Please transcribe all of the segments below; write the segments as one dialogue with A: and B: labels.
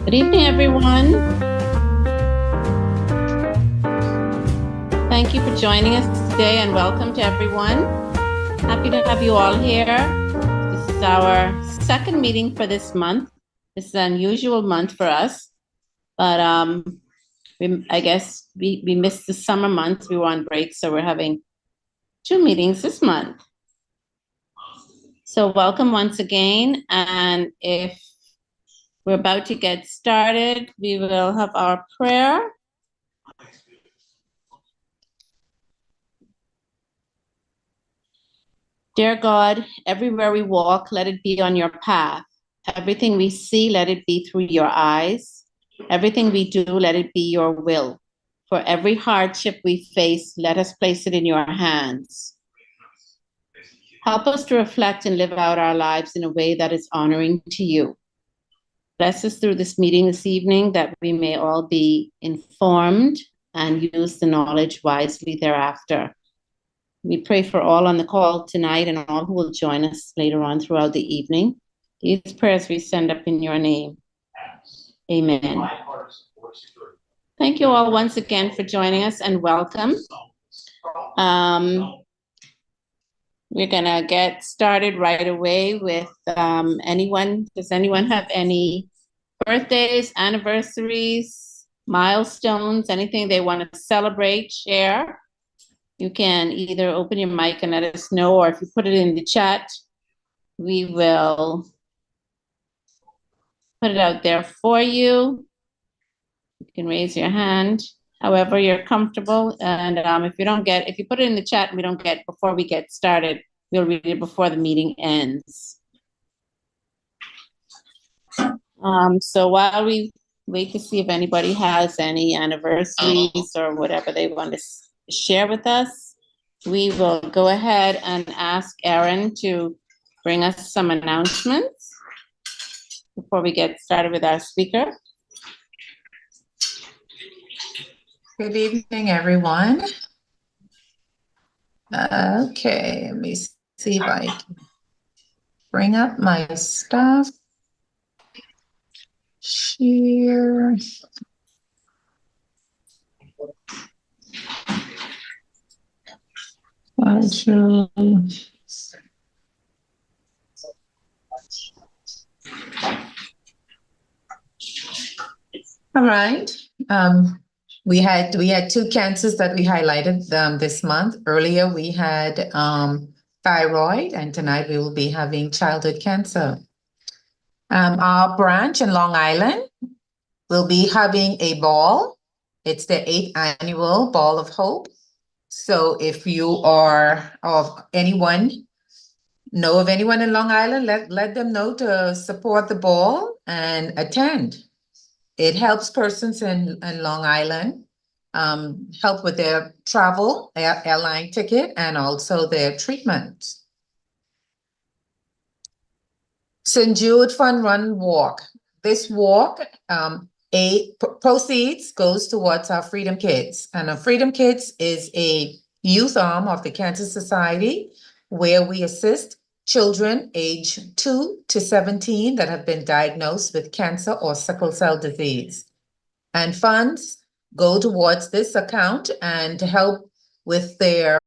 A: Good evening, everyone. Thank you for joining us today and welcome to everyone. Happy to have you all here. This is our second meeting for this month. This is an unusual month for us, but I guess we missed the summer months. We were on break, so we're having 2 meetings this month. So welcome once again, and if we're about to get started, we will have our prayer. Dear God, everywhere we walk, let it be on your path. Everything we see, let it be through your eyes. Everything we do, let it be your will. For every hardship we face, let us place it in your hands. Help us to reflect and live out our lives in a way that is honoring to you. Bless us through this meeting this evening that we may all be informed and use the knowledge wisely thereafter. We pray for all on the call tonight and all who will join us later on throughout the evening. These prayers we send up in your name. Amen. Thank you all once again for joining us and welcome. We're gonna get started right away with anyone. Does anyone have any birthdays, anniversaries, milestones, anything they want to celebrate, share? You can either open your mic and let us know, or if you put it in the chat, we will put it out there for you. You can raise your hand however you're comfortable. And if you put it in the chat and we don't get before we get started, we'll read it before the meeting ends. So while we wait to see if anybody has any anniversaries or whatever they want to share with us, we will go ahead and ask Erin to bring us some announcements before we get started with our speaker.
B: Good evening, everyone. Okay, let me see if I can bring up my stuff. Share. All right. We had 2 cancers that we highlighted this month. Earlier we had thyroid, and tonight we will be having childhood cancer. Our branch in Long Island will be having a ball. It's the 8th annual Ball of Hope. So if you are of anyone, know of anyone in Long Island, let them know to support the ball and attend. It helps persons in Long Island help with their travel, airline ticket, and also their treatment. St. Jude Fun Run Walk. This walk, proceeds goes towards our Freedom Kids. And our Freedom Kids is a youth arm of the Cancer Society where we assist children age 2 to 17 that have been diagnosed with cancer or sickle cell disease. And funds go towards this account and to help with their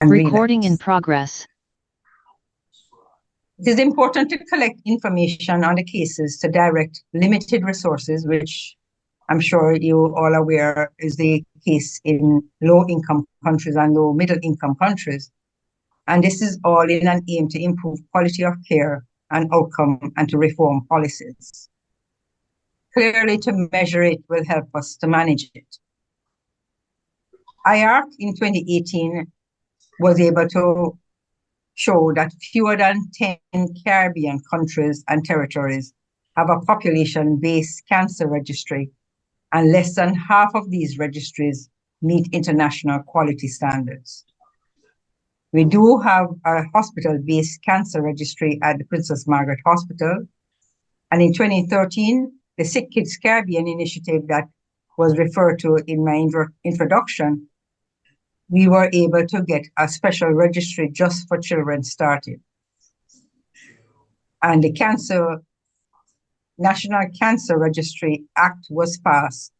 C: and
D: Recording in
C: relapse.
D: progress.
C: It is important to collect information on the cases to direct limited resources, which I'm sure you all aware is the case in low-income countries and low-middle-income countries. And this is all in an aim to improve quality of care and outcome and to reform policies. Clearly, to measure it will help us to manage it. IARC in 2018 was able to show that fewer than 10 Caribbean countries and territories have a population-based cancer registry, and less than half of these registries meet international quality standards. We do have a hospital-based cancer registry at the Princess Margaret Hospital, and in 2013, the Sick Kids Caribbean initiative that was referred to in my introduction, we were able to get a special registry just for children started. And the National Cancer Registry Act was passed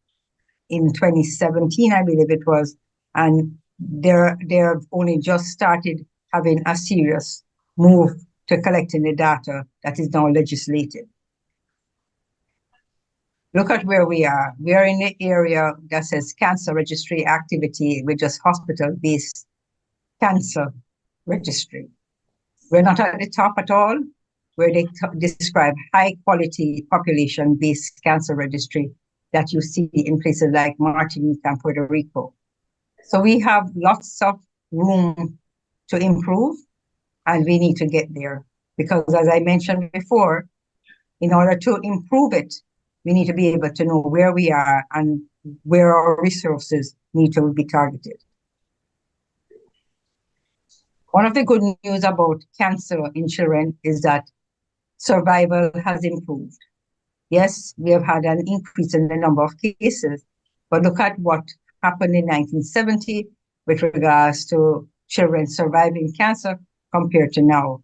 C: in 2017, I believe it was, and they're only just started having a serious move to collecting the data that is now legislated. Look at where we are. We are in the area that says cancer registry activity with just hospital-based cancer registry. We're not at the top at all, where they describe high-quality population-based cancer registry that you see in places like Martinique and Puerto Rico. So we have lots of room to improve, and we need to get there. Because as I mentioned before, in order to improve it, we need to be able to know where we are and where our resources need to be targeted. One of the good news about cancer in children is that survival has improved. Yes, we have had an increase in the number of cases, but look at what happened in 1970 with regards to children surviving cancer compared to now.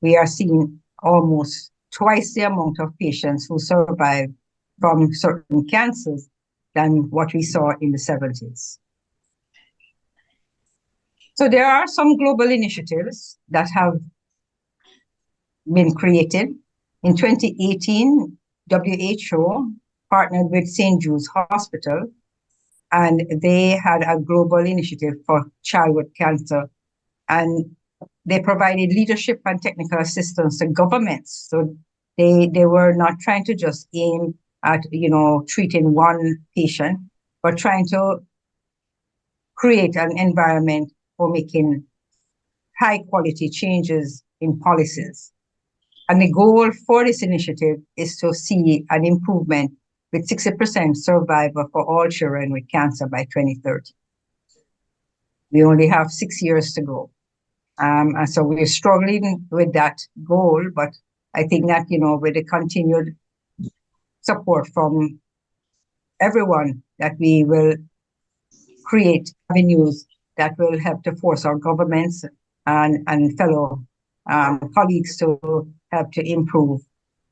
C: We are seeing almost twice the amount of patients who survive from certain cancers than what we saw in the 70s. So there are some global initiatives that have been created. In 2018, WHO partnered with St. Jude's Hospital, and they had a global initiative for childhood cancer. And they provided leadership and technical assistance to governments. So they were not trying to just aim at, treating one patient, but trying to create an environment for making high quality changes in policies. And the goal for this initiative is to see an improvement with 60% survival for all children with cancer by 2030. We only have 6 years to go. And so we're struggling with that goal, but I think that, with the continued support from everyone, that we will create avenues that will help to force our governments and fellow colleagues to help to improve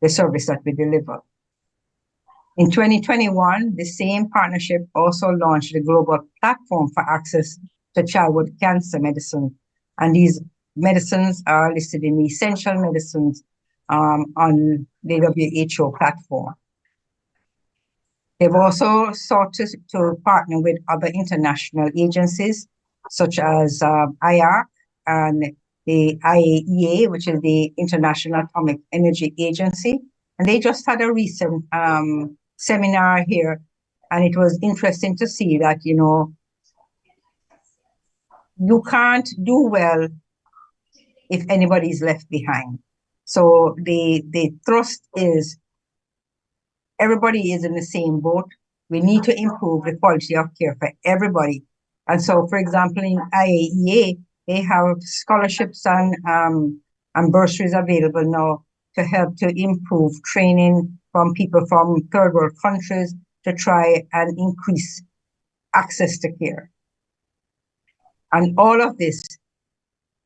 C: the service that we deliver. In 2021, the same partnership also launched the global platform for access to childhood cancer medicine. And these medicines are listed in the essential medicines on the WHO platform. They've also sought to partner with other international agencies, such as IARC and the IAEA, which is the International Atomic Energy Agency. And they just had a recent seminar here, and it was interesting to see that, you can't do well if anybody is left behind. So the thrust is everybody is in the same boat. We need to improve the quality of care for everybody. And so, for example, in IAEA, they have scholarships and bursaries available now to help to improve training from people from third world countries to try and increase access to care. And all of this,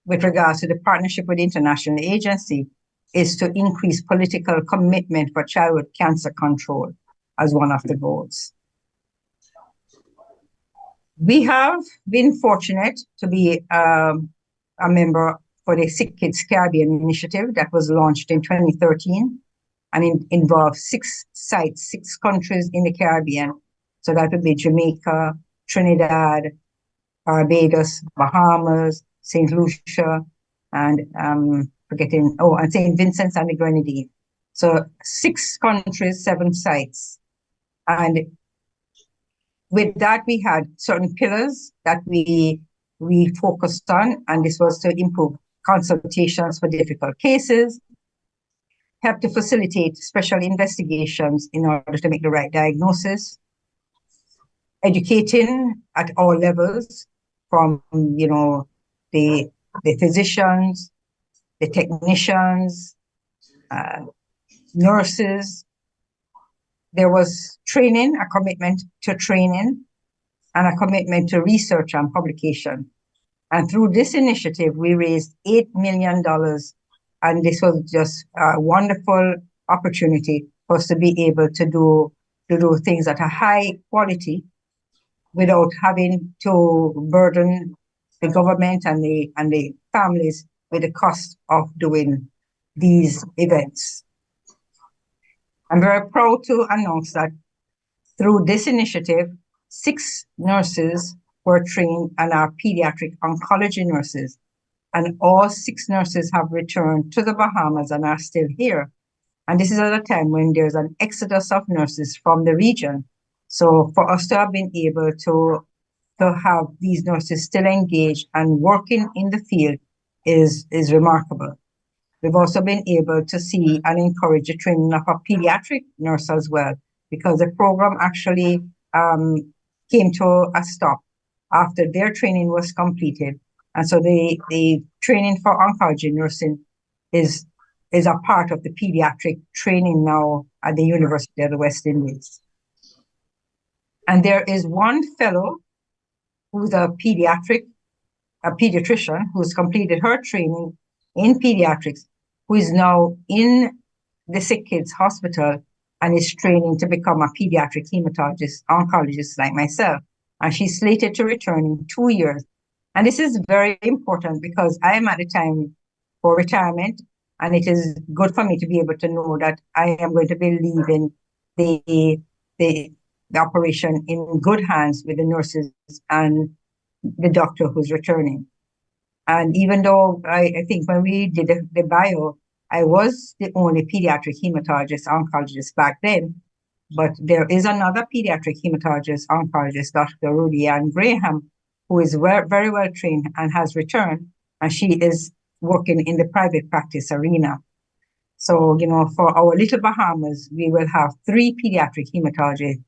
C: with regards to the partnership with the international agency, is to increase political commitment for childhood cancer control as one of the goals. We have been fortunate to be a member for the Sick Kids Caribbean initiative that was launched in 2013, and it involved 6 sites, 6 countries in the Caribbean. So that would be Jamaica, Trinidad, Barbados, Bahamas, St. Lucia, and and St. Vincent and the Grenadines. So 6 countries, 7 sites. And with that, we had certain pillars that we focused on, and this was to improve consultations for difficult cases, help to facilitate special investigations in order to make the right diagnosis, educating at all levels, from the physicians, the technicians, nurses. There was training, a commitment to training, and a commitment to research and publication. And through this initiative, we raised $8 million. And this was just a wonderful opportunity for us to be able to do things at a high quality without having to burden the government and the families with the cost of doing these events. I'm very proud to announce that through this initiative, 6 nurses were trained and are pediatric oncology nurses. And all 6 nurses have returned to the Bahamas and are still here. And this is at a time when there's an exodus of nurses from the region. So for us to have been able to have these nurses still engaged and working in the field is remarkable. We've also been able to see and encourage the training of a pediatric nurse as well, because the program actually came to a stop after their training was completed. And so the training for oncology nursing is a part of the pediatric training now at the University of the West Indies. And there is one fellow who's a pediatrician who's completed her training in pediatrics, who is now in the Sick Kids Hospital and is training to become a pediatric hematologist, oncologist like myself. And she's slated to return in 2 years. And this is very important because I am at the time for retirement, and it is good for me to be able to know that I am going to be leaving the operation in good hands with the nurses and the doctor who's returning. And even though I think when we did the bio, I was the only pediatric hematologist oncologist back then, but there is another pediatric hematologist oncologist, Dr. Rudy Ann Graham, who is very well trained and has returned, and she is working in the private practice arena. So, for our little Bahamas, we will have 3 pediatric hematology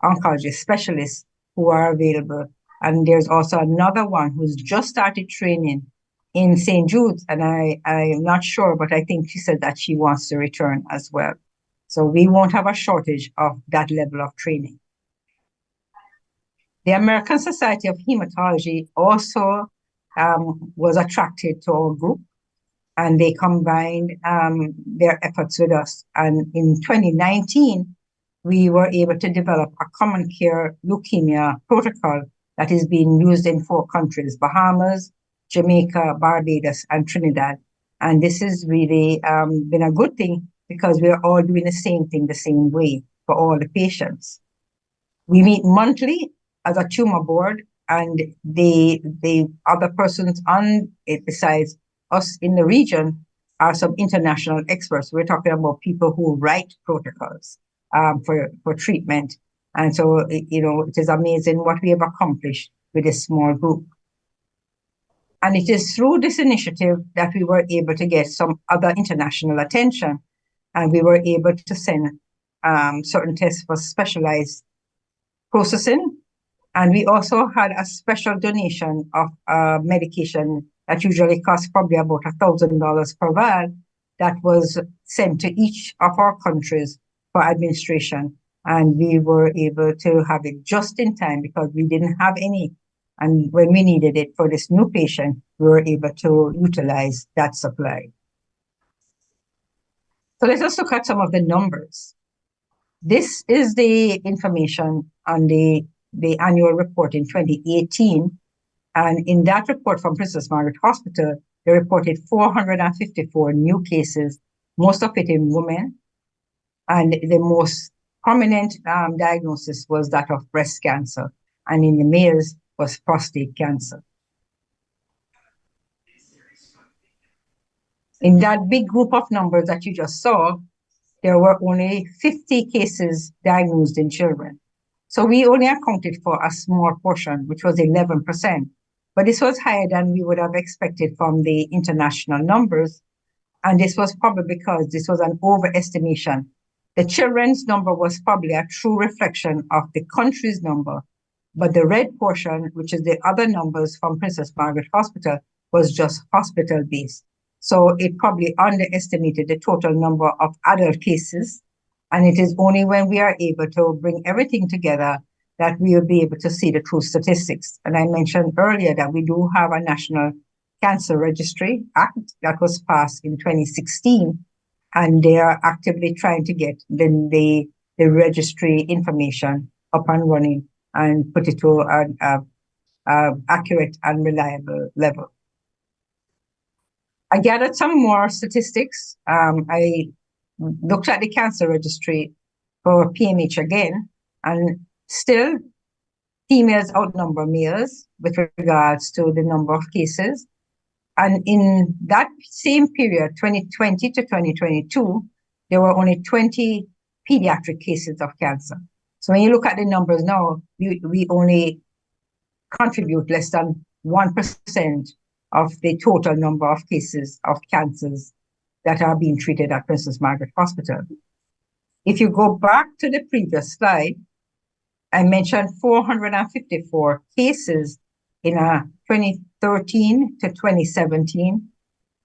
C: oncologist specialists who are available. And there's also another one who's just started training in St. Jude's, and I'm not sure, but I think she said that she wants to return as well. So we won't have a shortage of that level of training. The American Society of Hematology also was attracted to our group, and they combined their efforts with us. And in 2019, we were able to develop a common care leukemia protocol that is being used in 4 countries: Bahamas, Jamaica, Barbados, and Trinidad. And this has really been a good thing because we're all doing the same thing the same way for all the patients. We meet monthly as a tumor board, and the other persons on it besides us in the region are some international experts. We're talking about people who write protocols for treatment. And so, it is amazing what we have accomplished with this small group. And it is through this initiative that we were able to get some other international attention, and we were able to send certain tests for specialized processing. And we also had a special donation of medication that usually costs probably about $1,000 per vial that was sent to each of our countries for administration. And we were able to have it just in time because we didn't have any. And when we needed it for this new patient, we were able to utilize that supply. So let us look at some of the numbers. This is the information on the annual report in 2018. And in that report from Princess Margaret Hospital, they reported 454 new cases, most of it in women. And the most prominent diagnosis was that of breast cancer. And in the males was prostate cancer. In that big group of numbers that you just saw, there were only 50 cases diagnosed in children. So we only accounted for a small portion, which was 11%. But this was higher than we would have expected from the international numbers. And this was probably because this was an overestimation. The children's number was probably a true reflection of the country's number. But the red portion, which is the other numbers from Princess Margaret Hospital, was just hospital-based. So it probably underestimated the total number of adult cases. And it is only when we are able to bring everything together that we will be able to see the true statistics. And I mentioned earlier that we do have a National Cancer Registry Act that was passed in 2016, and they are actively trying to get the registry information up and running and put it to an accurate and reliable level. I gathered some more statistics. I looked at the cancer registry for PMH again, and still females outnumber males with regards to the number of cases. And in that same period, 2020 to 2022, there were only 20 pediatric cases of cancer. So when you look at the numbers now, we only contribute less than 1% of the total number of cases of cancers that are being treated at Princess Margaret Hospital. If you go back to the previous slide, I mentioned 454 cases in 2013 to 2017,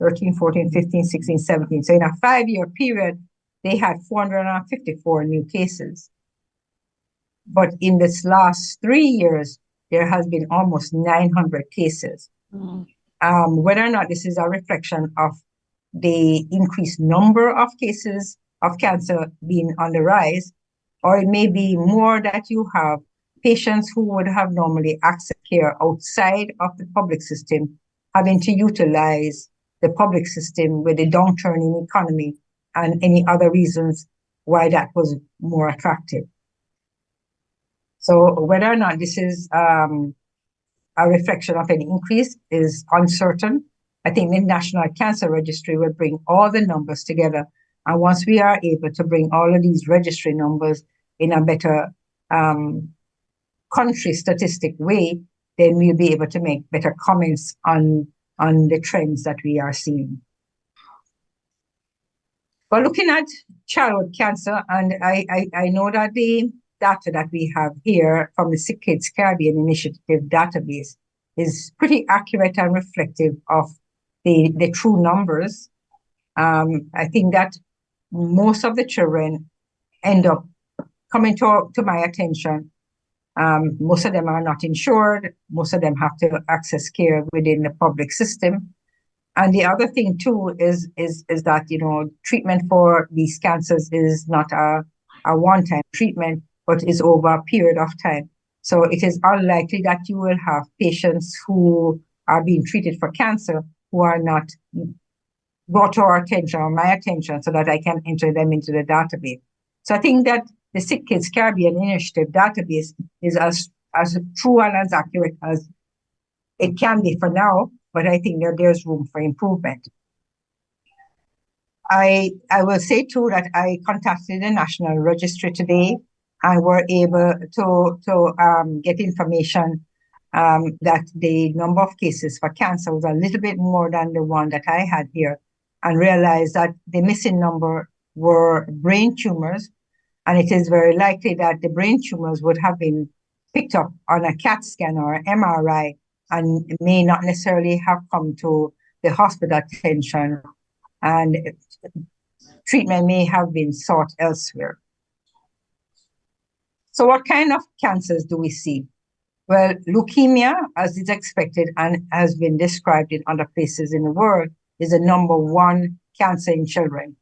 C: 13, 14, 15, 16, 17. So in a 5-year period, they had 454 new cases. But in this last 3 years, there has been almost 900 cases. Whether or not this is a reflection of the increased number of cases of cancer being on the rise, or it may be more that you have patients who would have normally access care outside of the public system having to utilize the public system with the downturn in economy and any other reasons why that was more attractive. So whether or not this is a reflection of an increase is uncertain. I think the National Cancer Registry will bring all the numbers together. And once we are able to bring all of these registry numbers in a better country statistic way, then we'll be able to make better comments on the trends that we are seeing. But looking at childhood cancer, and I know that the data that we have here from the Sick Kids Caribbean Initiative database is pretty accurate and reflective of the true numbers. I think that most of the children end up coming to my attention. Most of them are not insured. Most of them have to access care within the public system. And the other thing too is that, you know, treatment for these cancers is not a one-time treatment, but is over a period of time. So it is unlikely that you will have patients who are being treated for cancer who are not brought to our attention or my attention so that I can enter them into the database. So I think that the Sick Kids Caribbean Initiative database is as true and as accurate as it can be for now, but I think that there's room for improvement. I will say too that I contacted the National Registry today and were able to get information that the number of cases for cancer was a little bit more than the one that I had here, and realized that the missing number were brain tumors. And it is very likely that the brain tumors would have been picked up on a CAT scan or MRI and may not necessarily have come to the hospital attention, and treatment may have been sought elsewhere. So what kind of cancers do we see? Well, leukemia, as is expected and has been described in other places in the world, is the number one cancer in children.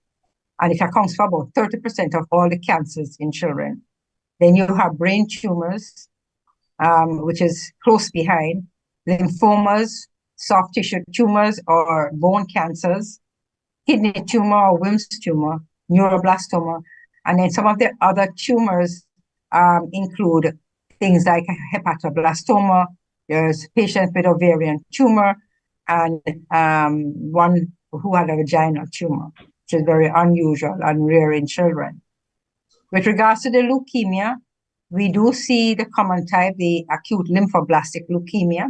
C: And it accounts for about 30% of all the cancers in children. Then you have brain tumors, which is close behind. lymphomas, soft tissue tumors or bone cancers, kidney tumor or Wilms tumor, neuroblastoma, and then some of the other tumors include things like hepatoblastoma. There's patients with ovarian tumor, and one who had a vaginal tumor, which is very unusual and rare in children. With regards to the leukemia, we do see the common type, the acute lymphoblastic leukemia,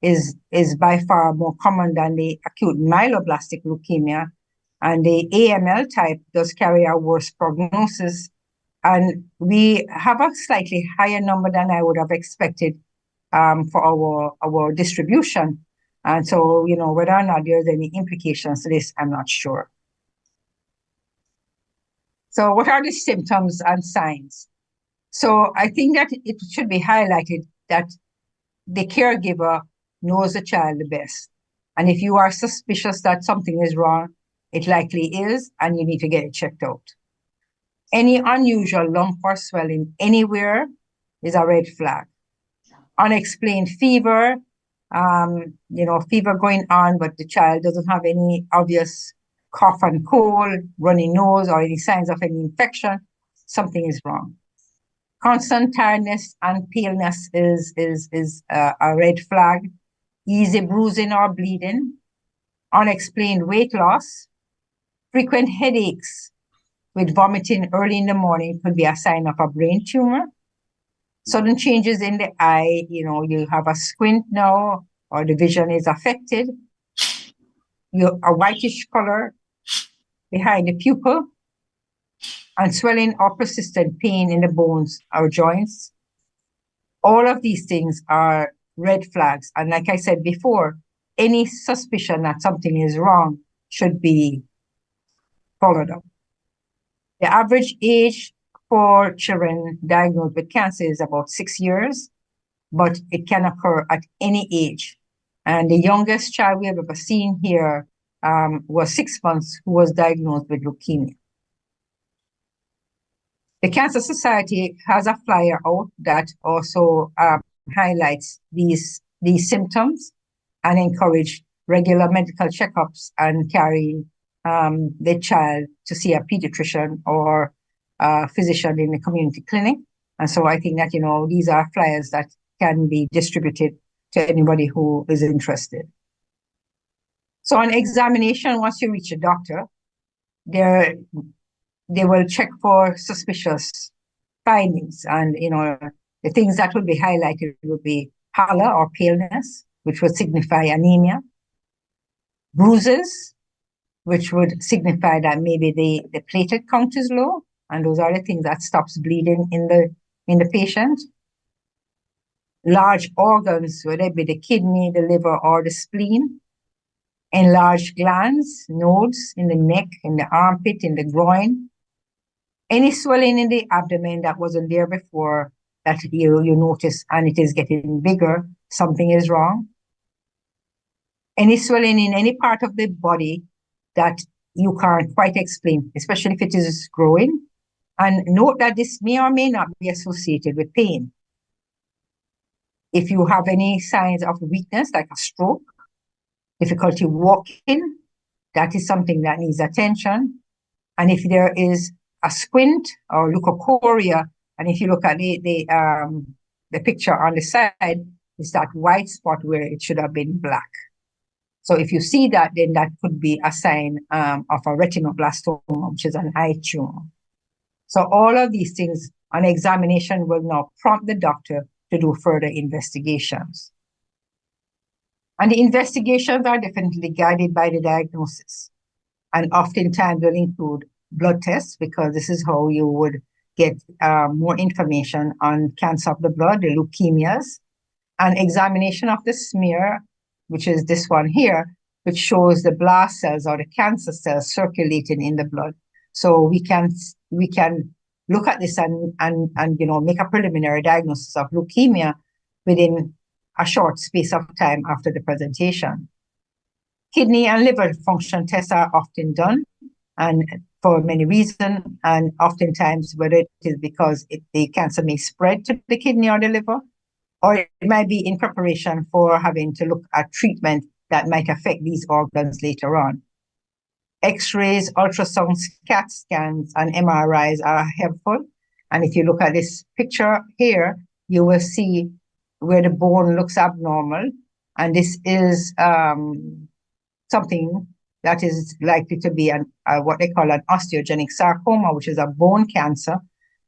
C: is by far more common than the acute myeloblastic leukemia. And the AML type does carry a worse prognosis. And we have a slightly higher number than I would have expected for our distribution. And so, whether or not there's any implications to this, I'm not sure. So what are the symptoms and signs? So I think that it should be highlighted that the caregiver knows the child the best. And if you are suspicious that something is wrong, it likely is, and you need to get it checked out. Any unusual lump or swelling anywhere is a red flag. Unexplained fever, fever going on, but the child doesn't have any obvious cough and cold, runny nose, or any signs of any infection, something is wrong. Constant tiredness and paleness is a red flag. Easy bruising or bleeding. Unexplained weight loss. Frequent headaches with vomiting early in the morning could be a sign of a brain tumor. Sudden changes in the eye, you have a squint now, or the vision is affected. A whitish color behind the pupil, and swelling or persistent pain in the bones or joints. All of these things are red flags. And like I said before, any suspicion that something is wrong should be followed up. The average age for children diagnosed with cancer is about 6 years, but it can occur at any age. And the youngest child we have ever seen here was 6 months, who was diagnosed with leukemia. The Cancer Society has a flyer out that also highlights these symptoms and encourage regular medical checkups and carry the child to see a pediatrician or a physician in the community clinic. And so I think that, these are flyers that can be distributed to anybody who is interested. So on examination, once you reach a doctor, they will check for suspicious findings. And, the things that will be highlighted will be pallor or paleness, which would signify anemia. Bruises, which would signify that maybe the platelet count is low. And those are the things that stops bleeding in the patient. Large organs, whether it be the kidney, the liver, or the spleen. Enlarged glands, nodes in the neck, in the armpit, in the groin. Any swelling in the abdomen that wasn't there before that you notice and it is getting bigger, something is wrong. Any swelling in any part of the body that you can't quite explain, especially if it is growing. And note that this may or may not be associated with pain. If you have any signs of weakness, like a stroke, difficulty walking, that is something that needs attention. And if there is a squint or leukocoria, and if you look at the picture on the side, it's that white spot where it should have been black. So if you see that, then that could be a sign of a retinoblastoma, which is an eye tumor. So all of these things on examination will now prompt the doctor to do further investigations. And the investigations are definitely guided by the diagnosis, and oftentimes will include blood tests, because this is how you would get more information on cancer of the blood, the leukemias, and examination of the smear, which is this one here, which shows the blast cells or the cancer cells circulating in the blood. So we can look at this and make a preliminary diagnosis of leukemia within a short space of time after the presentation. Kidney and liver function tests are often done, and for many reasons, and oftentimes whether it is because the cancer may spread to the kidney or the liver, or it might be in preparation for having to look at treatment that might affect these organs later on. X-rays, ultrasounds, CAT scans, and MRIs are helpful. And if you look at this picture here, you will see where the bone looks abnormal. And this is something that is likely to be what they call an osteogenic sarcoma, which is a bone cancer,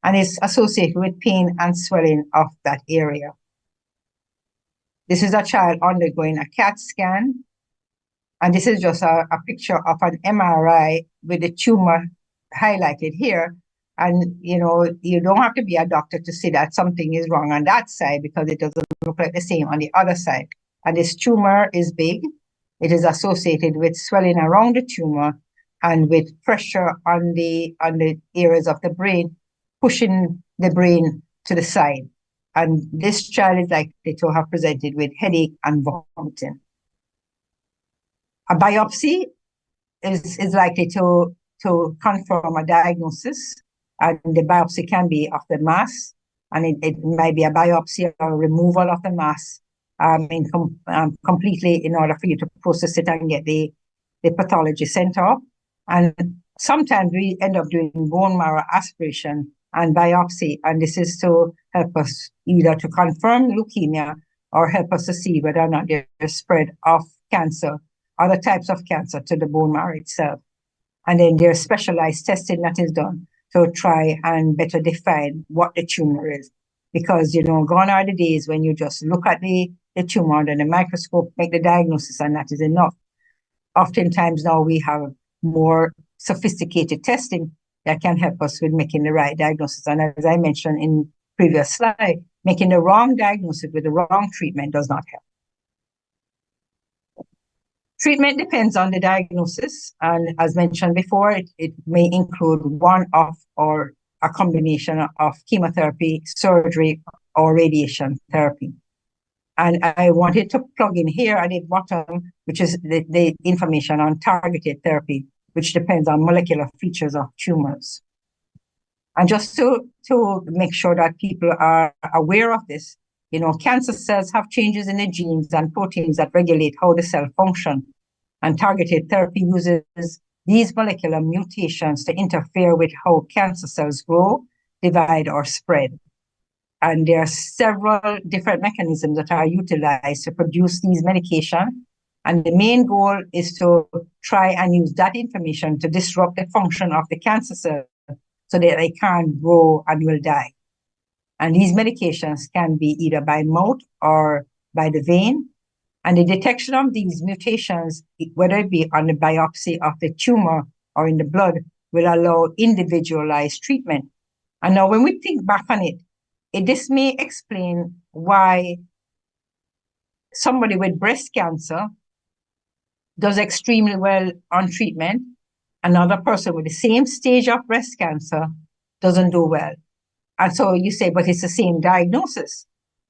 C: and is associated with pain and swelling of that area. This is a child undergoing a CAT scan, and this is just a picture of an MRI with the tumor highlighted here. And, you know, you don't have to be a doctor to see that something is wrong on that side because it doesn't look like the same on the other side. And this tumor is big. It is associated with swelling around the tumor and with pressure on the areas of the brain, pushing the brain to the side. And this child is likely to have presented with headache and vomiting. A biopsy is likely to confirm a diagnosis, and the biopsy can be of the mass, and it might be a biopsy or removal of the mass completely in order for you to process it and get the pathology sent off. And sometimes we end up doing bone marrow aspiration and biopsy, and this is to help us either to confirm leukemia or help us to see whether or not there's spread of cancer, other types of cancer, to the bone marrow itself. And then there's specialized testing that is done to try and better define what the tumor is. Because, you know, gone are the days when you just look at the tumor under the microscope, make the diagnosis, and that is enough. Oftentimes now we have more sophisticated testing that can help us with making the right diagnosis. And as I mentioned in previous slide, making the wrong diagnosis with the wrong treatment does not help. Treatment depends on the diagnosis, and as mentioned before, it may include one of or a combination of chemotherapy, surgery, or radiation therapy. And I wanted to plug in here at the bottom, which is the information on targeted therapy, which depends on molecular features of tumors. And just to make sure that people are aware of this, you know, cancer cells have changes in the genes and proteins that regulate how the cell function. And targeted therapy uses these molecular mutations to interfere with how cancer cells grow, divide, or spread. And there are several different mechanisms that are utilized to produce these medications. And the main goal is to try and use that information to disrupt the function of the cancer cell so that they can't grow and will die. And these medications can be either by mouth or by the vein. And the detection of these mutations, whether it be on the biopsy of the tumor or in the blood, will allow individualized treatment. And now when we think back on it, this may explain why somebody with breast cancer does extremely well on treatment. Another person with the same stage of breast cancer doesn't do well. And so you say, but it's the same diagnosis.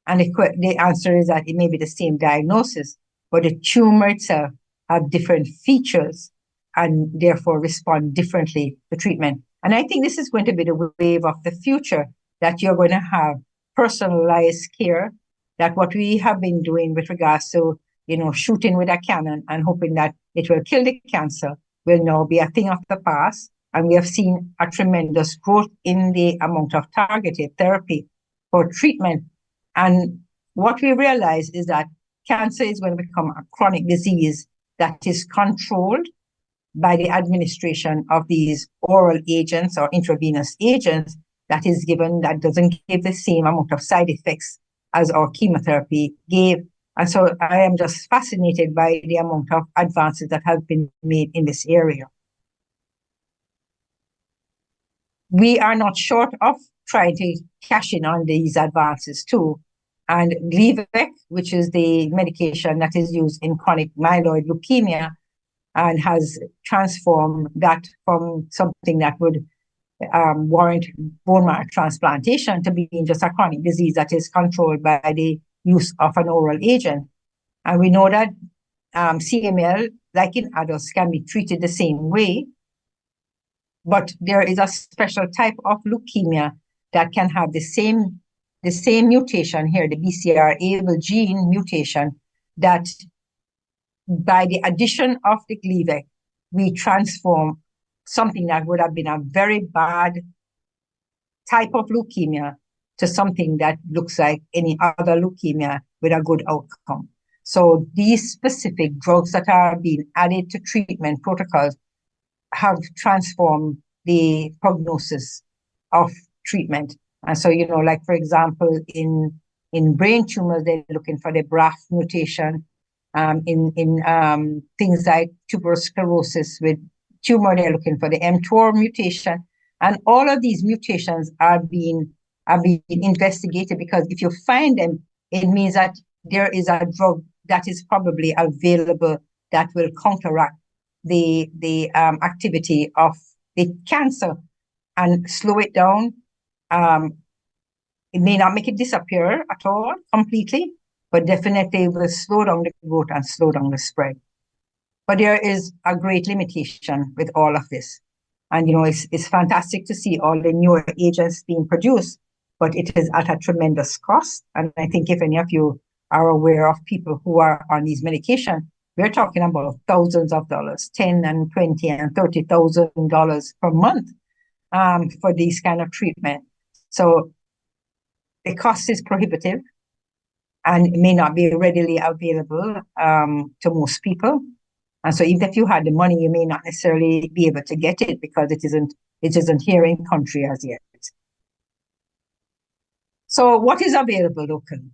C: And the answer is that it may be the same diagnosis, but the tumor itself have different features and therefore respond differently to treatment. And I think this is going to be the wave of the future, that you're going to have personalized care, that what we have been doing with regards to, you know, shooting with a cannon and hoping that it will kill the cancer will now be a thing of the past. And we have seen a tremendous growth in the amount of targeted therapy for treatment. And what we realize is that cancer is going to become a chronic disease that is controlled by the administration of these oral agents or intravenous agents that is given, that doesn't give the same amount of side effects as our chemotherapy gave. And so I am just fascinated by the amount of advances that have been made in this area. We are not short of trying to cash in on these advances too. And Gleevec, which is the medication that is used in chronic myeloid leukemia, and has transformed that from something that would warrant bone marrow transplantation to being just a chronic disease that is controlled by the use of an oral agent. And we know that CML, like in adults, can be treated the same way, but there is a special type of leukemia that can have the same the same mutation here, the BCR-ABL gene mutation, that by the addition of the Gleevec, we transform something that would have been a very bad type of leukemia to something that looks like any other leukemia with a good outcome. So these specific drugs that are being added to treatment protocols have transformed the prognosis of treatment. And so, you know, like for example, in brain tumors, they're looking for the BRAF mutation. In things like tuberous sclerosis with tumor, they're looking for the mTOR mutation. And all of these mutations are being investigated, because if you find them, it means that there is a drug that is probably available that will counteract the activity of the cancer and slow it down. It may not make it disappear at all completely, but definitely will slow down the growth and slow down the spread. But there is a great limitation with all of this. And, you know, it's fantastic to see all the newer agents being produced, but it is at a tremendous cost. And I think if any of you are aware of people who are on these medications, we're talking about thousands of dollars, $10,000 and $20,000 and $30,000 per month for these kind of treatment. So the cost is prohibitive, and it may not be readily available to most people. And so even if you had the money, you may not necessarily be able to get it because it isn't here in country as yet. So what is available locally?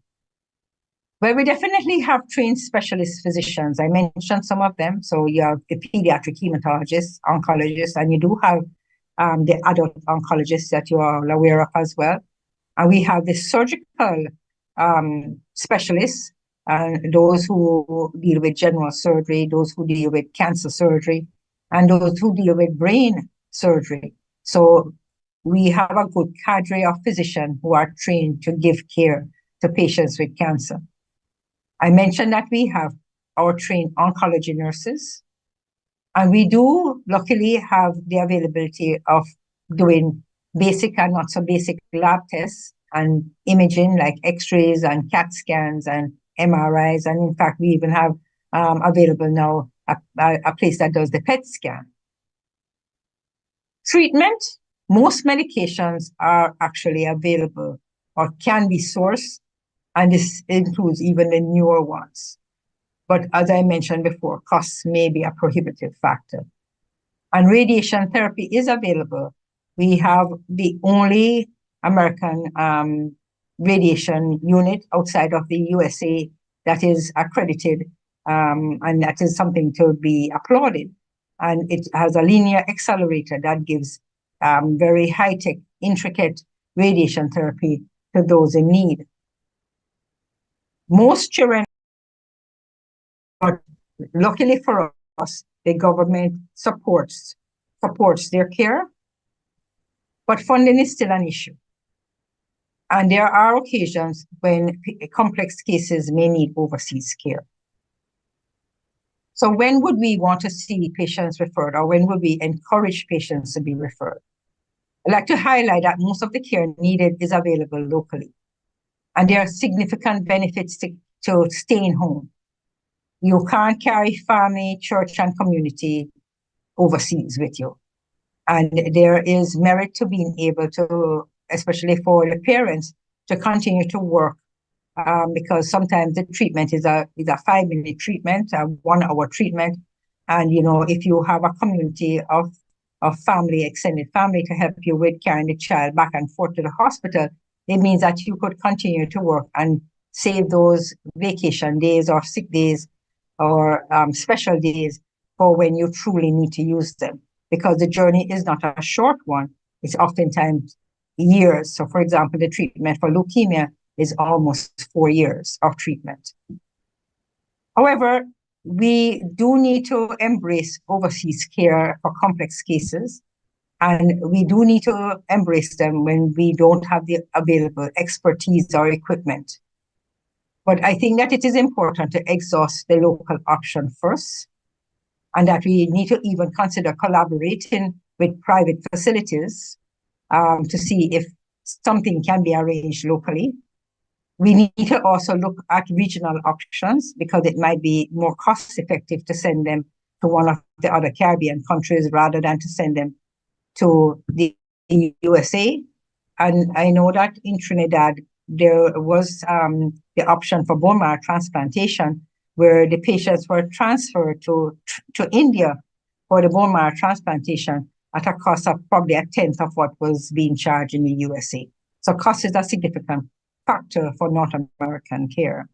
C: Well, we definitely have trained specialist physicians. I mentioned some of them. So you have the pediatric hematologist, oncologist, and you do have the adult oncologists that you are aware of as well. And we have the surgical specialists, those who deal with general surgery, those who deal with cancer surgery, and those who deal with brain surgery. So we have a good cadre of physicians who are trained to give care to patients with cancer. I mentioned that we have our trained oncology nurses, and we do luckily have the availability of doing basic and not so basic lab tests and imaging like x-rays and CAT scans and MRIs. And in fact, we even have available now a place that does the PET scan. Treatment, most medications are actually available or can be sourced, and this includes even the newer ones. But as I mentioned before, costs may be a prohibitive factor. And radiation therapy is available. We have the only American radiation unit outside of the USA that is accredited, and that is something to be applauded. And it has a linear accelerator that gives very high-tech, intricate radiation therapy to those in need. Most children, but luckily for us, the government supports their care, but funding is still an issue. And there are occasions when complex cases may need overseas care. So when would we want to see patients referred, or when would we encourage patients to be referred? I'd like to highlight that most of the care needed is available locally. And there are significant benefits to staying home. You can't carry family, church, and community overseas with you. And there is merit to being able to, especially for the parents, to continue to work, because sometimes the treatment is a 5-minute treatment, a 1-hour treatment. And, you know, if you have a community of family, extended family to help you with carrying the child back and forth to the hospital, it means that you could continue to work and save those vacation days or sick days or special days for when you truly need to use them. Because the journey is not a short one. It's oftentimes years. So for example, the treatment for leukemia is almost 4 years of treatment. However, we do need to embrace overseas care for complex cases, and we do need to embrace them when we don't have the available expertise or equipment. But I think that it is important to exhaust the local option first, and that we need to even consider collaborating with private facilities to see if something can be arranged locally. We need to also look at regional options because it might be more cost effective to send them to one of the other Caribbean countries rather than to send them to the USA. And I know that in Trinidad, there was the option for bone marrow transplantation, where the patients were transferred to India for the bone marrow transplantation at a cost of probably a tenth of what was being charged in the USA. So cost is a significant factor for North American care.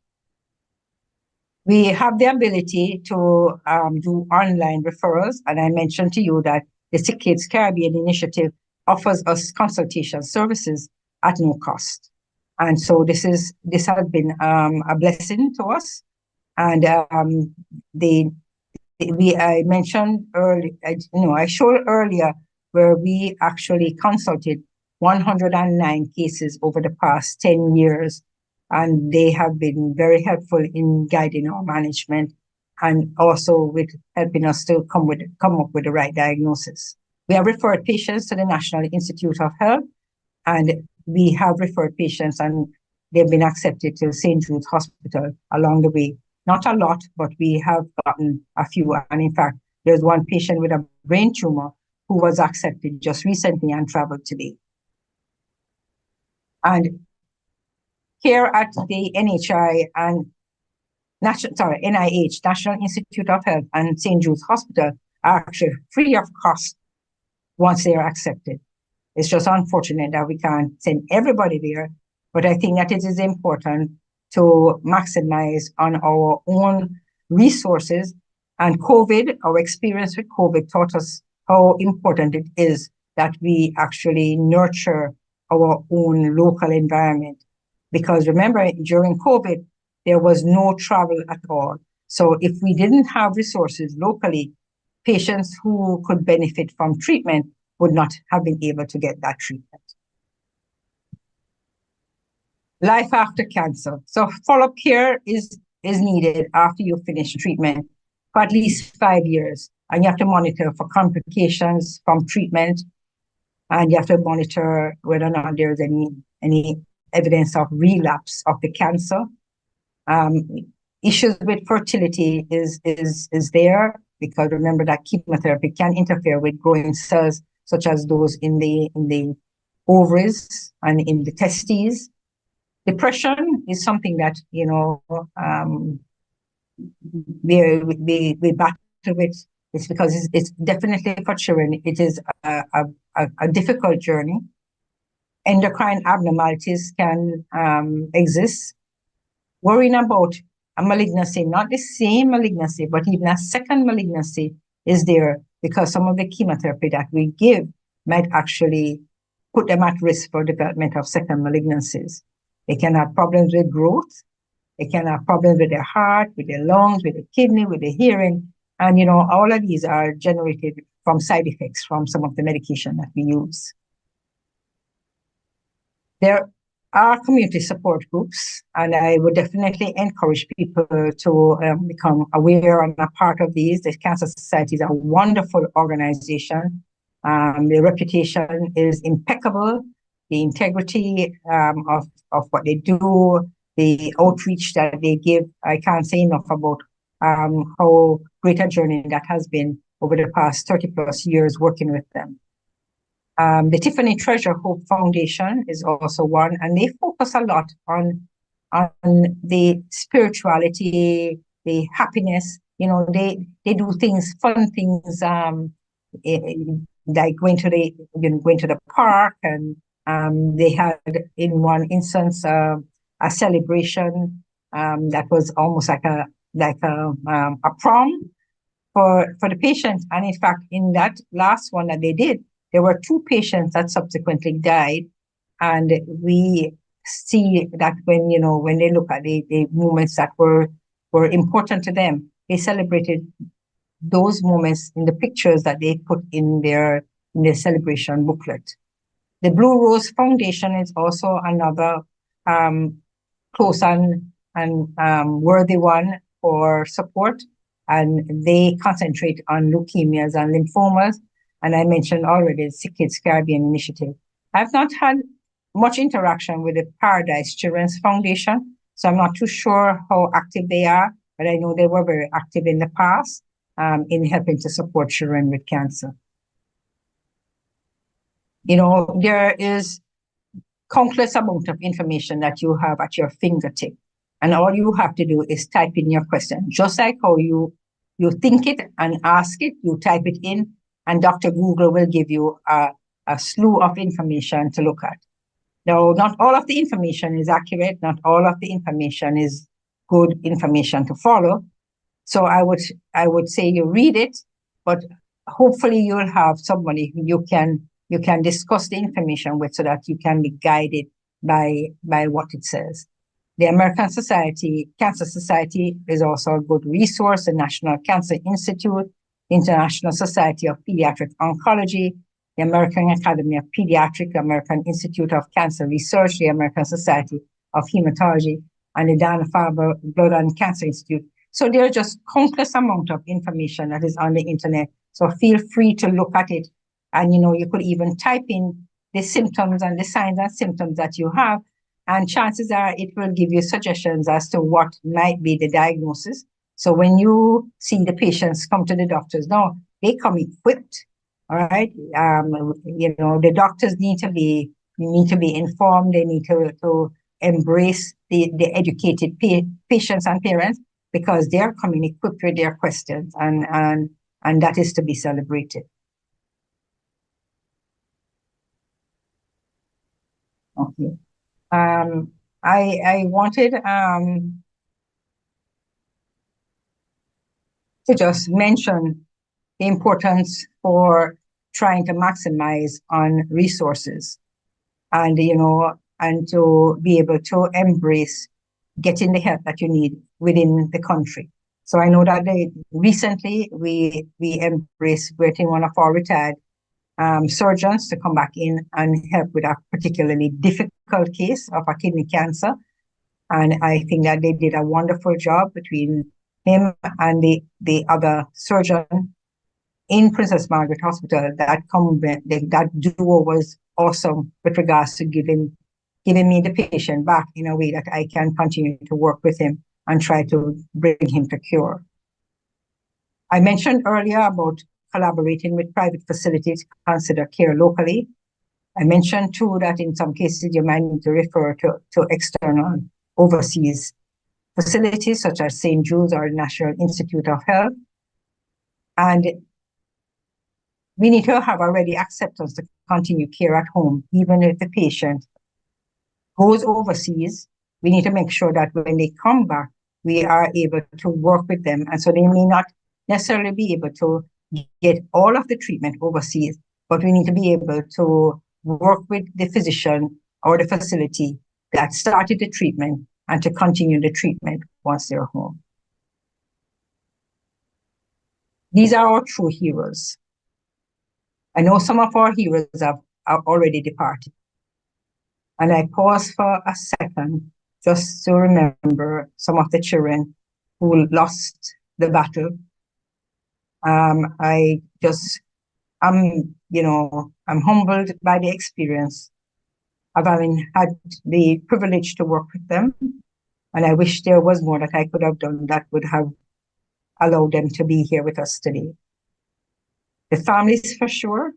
C: We have the ability to do online referrals, and I mentioned to you that the Sick Kids Caribbean Initiative offers us consultation services at no cost. And so this has been a blessing to us. And I mentioned earlier, I showed earlier where we actually consulted 109 cases over the past 10 years. And they have been very helpful in guiding our management and also with helping us to come up with the right diagnosis. We have referred patients to the National Institute of Health, and we have referred patients and they've been accepted to St. Jude's Hospital along the way. Not a lot, but we have gotten a few. And in fact, there's one patient with a brain tumor who was accepted just recently and traveled today. And here at the NIH, National Institute of Health, and St. Jude's Hospital are actually free of cost once they are accepted. It's just unfortunate that we can't send everybody there, but I think that it is important to maximize on our own resources. And COVID, our experience with COVID taught us how important it is that we actually nurture our own local environment. Because remember, during COVID, there was no travel at all. So if we didn't have resources locally, patients who could benefit from treatment would not have been able to get that treatment. Life after cancer. So follow-up care is needed after you finish treatment for at least 5 years. And you have to monitor for complications from treatment. And you have to monitor whether or not there's any evidence of relapse of the cancer. Issues with fertility is there, because remember that chemotherapy can interfere with growing cells, such as those in the ovaries and in the testes. Depression is something that, we battle with. It's because it's definitely for children. It is a difficult journey. Endocrine abnormalities can exist. Worrying about a malignancy, not the same malignancy, but even a second malignancy is there, because some of the chemotherapy that we give might actually put them at risk for development of second malignancies. They can have problems with growth. They can have problems with their heart, with their lungs, with the kidney, with the hearing. And, all of these are generated from side effects from some of the medication that we use. There are community support groups, and I would definitely encourage people to become aware and a part of these. The Cancer Society is a wonderful organization. The reputation is impeccable. The integrity of what they do, the outreach that they give, I can't say enough about how great a journey that has been over the past 30 plus years working with them. The Tiffany Treasure Hope Foundation is also one, and they focus a lot on the spirituality, the happiness. They do things, fun things, like going to the park, and they had in one instance a celebration that was almost like a prom for the patient. And in fact, in that last one that they did, there were 2 patients that subsequently died. And we see that when they look at the moments that were important to them, they celebrated those moments in the pictures that they put in their celebration booklet. The Blue Rose Foundation is also another close and worthy one for support. And they concentrate on leukemias and lymphomas. And I mentioned already the Sick Kids Caribbean Initiative. I've not had much interaction with the Paradise Children's Foundation. So I'm not too sure how active they are, but I know they were very active in the past in helping to support children with cancer. You know, there is countless amount of information that you have at your fingertip. And all you have to do is type in your question. Just like how you think it and ask it, you type it in, and Dr. Google will give you a slew of information to look at. Now, not all of the information is accurate, not all of the information is good information to follow. So I would say you read it, but hopefully you'll have somebody who you can discuss the information with so that you can be guided by what it says. The American Cancer Society is also a good resource, the National Cancer Institute, International Society of Pediatric Oncology, the American Academy of Pediatrics, the American Institute of Cancer Research, the American Society of Hematology, and the Dana-Farber Blood and Cancer Institute. So there are just countless amount of information that is on the internet. So feel free to look at it. And, you know, you could even type in the symptoms and the signs and symptoms that you have. And chances are it will give you suggestions as to what might be the diagnosis. So when you see the patients come to the doctors now, they come equipped. All right. You know, the doctors need to be informed. They need to embrace the educated patients and parents, because they're coming equipped with their questions, and that is to be celebrated. Okay. I wanted to just mention the importance for trying to maximize on resources, and, you know, and to be able to embrace getting the help that you need within the country. So I know that recently we embraced getting one of our retired surgeons to come back in and help with a particularly difficult case of a kidney cancer. And I think that they did a wonderful job between him and the other surgeon in Princess Margaret Hospital. That duo was awesome with regards to giving me the patient back in a way that I can continue to work with him and try to bring him to cure. I mentioned earlier about collaborating with private facilities to consider care locally. I mentioned too that in some cases you might need to refer to external overseas facilities such as St. Jude's or National Institute of Health. And we need to have already acceptance to continue care at home, even if the patient goes overseas. We need to make sure that when they come back, we are able to work with them. And so they may not necessarily be able to get all of the treatment overseas, but we need to be able to work with the physician or the facility that started the treatment and to continue the treatment once they're home. These are our true heroes. I know some of our heroes are already departed. And I pause for a second just to remember some of the children who lost the battle. I'm humbled by the experience of having had the privilege to work with them. And I wish there was more that I could have done that would have allowed them to be here with us today. The families, for sure,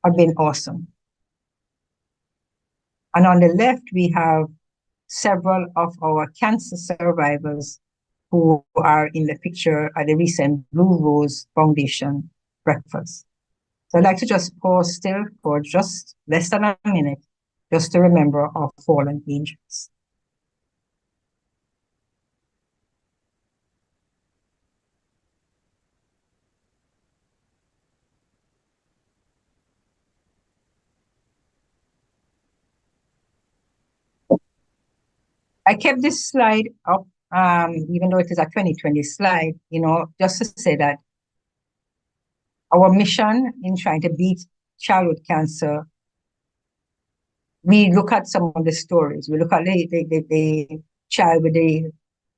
C: have been awesome. And on the left, we have several of our cancer survivors who are in the picture at the recent Blue Rose Foundation breakfast. So I'd like to just pause still for just less than a minute, just to remember our fallen angels. I kept this slide up, even though it is a 2020 slide, you know, just to say that our mission in trying to beat childhood cancer, we look at some of the stories. We look at the child with the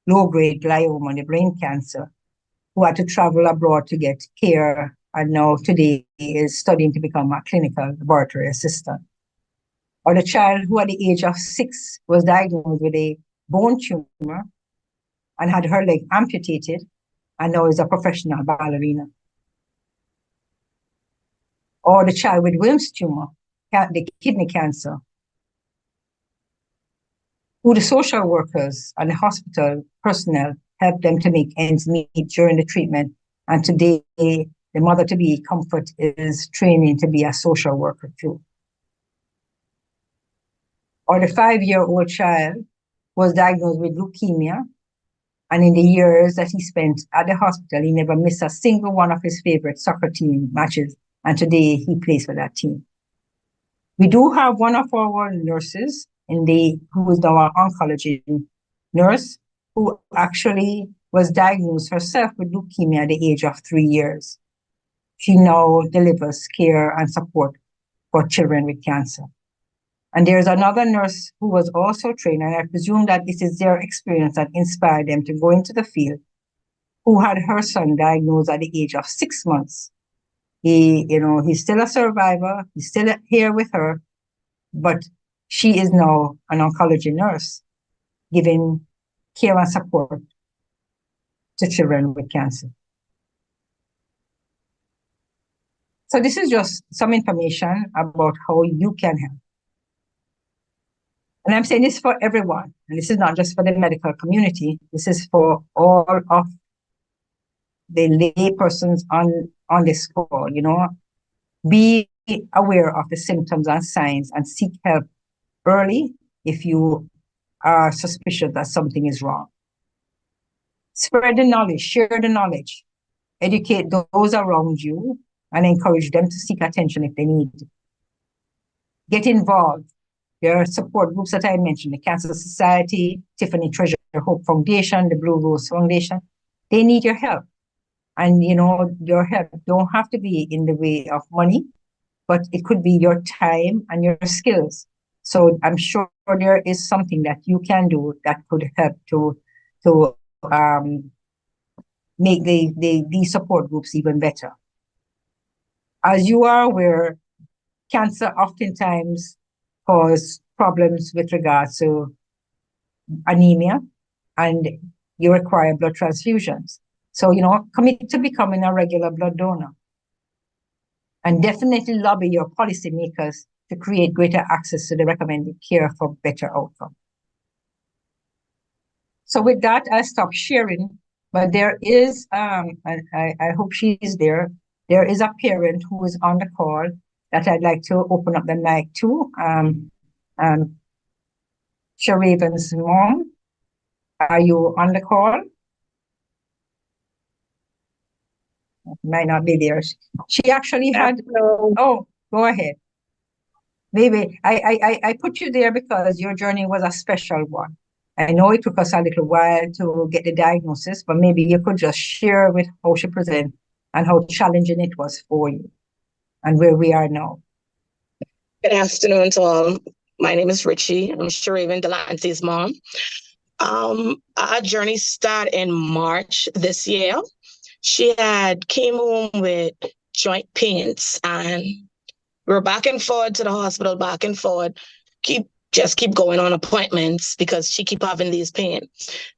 C: low-grade glioma, the brain cancer, who had to travel abroad to get care and now today is studying to become a clinical laboratory assistant. Or the child who at the age of 6 was diagnosed with a bone tumor and had her leg amputated and now is a professional ballerina. Or the child with Wilms tumor, the kidney cancer, who the social workers and the hospital personnel helped them to make ends meet during the treatment. And today, the mother-to-be Comfort is training to be a social worker too. Or the 5-year-old child was diagnosed with leukemia, and in the years that he spent at the hospital, he never missed a single one of his favorite soccer team matches, and today he plays for that team. We do have one of our nurses who is now an oncology nurse, who actually was diagnosed herself with leukemia at the age of 3 years. She now delivers care and support for children with cancer. And there's another nurse who was also trained, and I presume that this is their experience that inspired them to go into the field, who had her son diagnosed at the age of 6 months. He's still a survivor, he's still here with her, but she is now an oncology nurse, giving care and support to children with cancer. So this is just some information about how you can help. And I'm saying this for everyone, and this is not just for the medical community, this is for all of the lay persons on this call, Be aware of the symptoms and signs and seek help early if you are suspicious that something is wrong. Spread the knowledge, share the knowledge, educate those around you, and encourage them to seek attention if they need. Get involved. There are support groups that I mentioned, the Cancer Society, Tiffany Treasure Hope Foundation, the Blue Rose Foundation. They need your help. And, your help don't have to be in the way of money, but it could be your time and your skills. So I'm sure there is something that you can do that could help to make these support groups even better. As you are aware, cancer oftentimes cause problems with regards to anemia, and you require blood transfusions. So, commit to becoming a regular blood donor. And definitely lobby your policymakers to create greater access to the recommended care for better outcome. So with that, I'll stop sharing, but there is, and I hope she is there, there is a parent who is on the call that I'd like to open up the mic to. Sharaven's mom, are you on the call? Might not be there. She actually had, oh, go ahead. Baby, I put you there because your journey was a special one. I know it took us a little while to get the diagnosis, but maybe you could just share with how she presented and how challenging it was for you and where we are now.
D: Good afternoon to all. My name is Richie. I'm Sharaven Delante's mom. Our journey started in March this year. She came home with joint pains, and we were back and forth to the hospital, back and forth, keep going on appointments because she keep having these pains.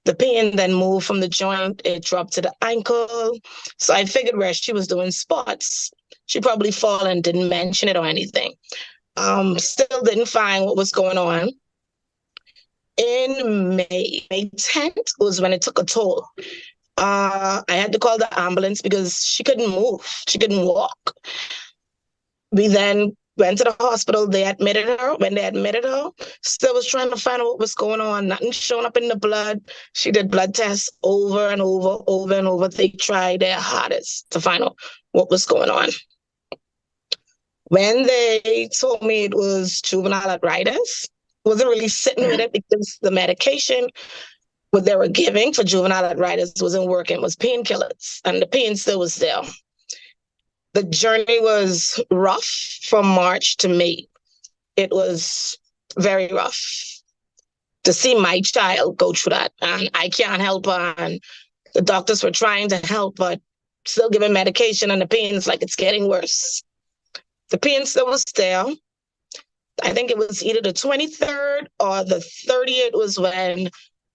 D: The pain then moved from the joint, it dropped to the ankle. So I figured where she was doing sports, she probably fall and didn't mention it or anything. Still didn't find what was going on. In May 10th was when it took a toll. I had to call the ambulance because she couldn't move. She couldn't walk. We then went to the hospital. They admitted her. When they admitted her, still was trying to find out what was going on. Nothing showing up in the blood. She did blood tests over and over. They tried their hardest to find out what was going on. When they told me it was juvenile arthritis, wasn't really sitting with it because the medication what they were giving for juvenile arthritis wasn't working, was painkillers, and the pain still was there. The journey was rough from March to May. It was very rough to see my child go through that, and I can't help her, and the doctors were trying to help, but still giving medication, and the pain's like it's getting worse. The pain still was there. I think it was either the 23rd or the 30th was when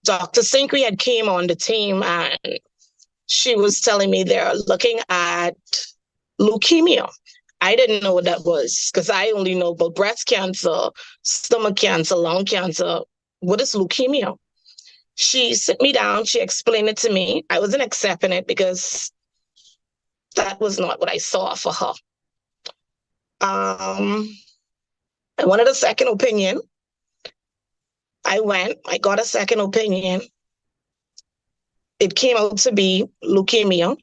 D: Dr. Sin Quee had came on the team, and she was telling me they're looking at leukemia. I didn't know what that was because I only know about breast cancer, stomach cancer, lung cancer. What is leukemia? She sit me down. She explained it to me. I wasn't accepting it because that was not what I saw for her. I wanted a second opinion. I got a second opinion. It came out to be leukemia.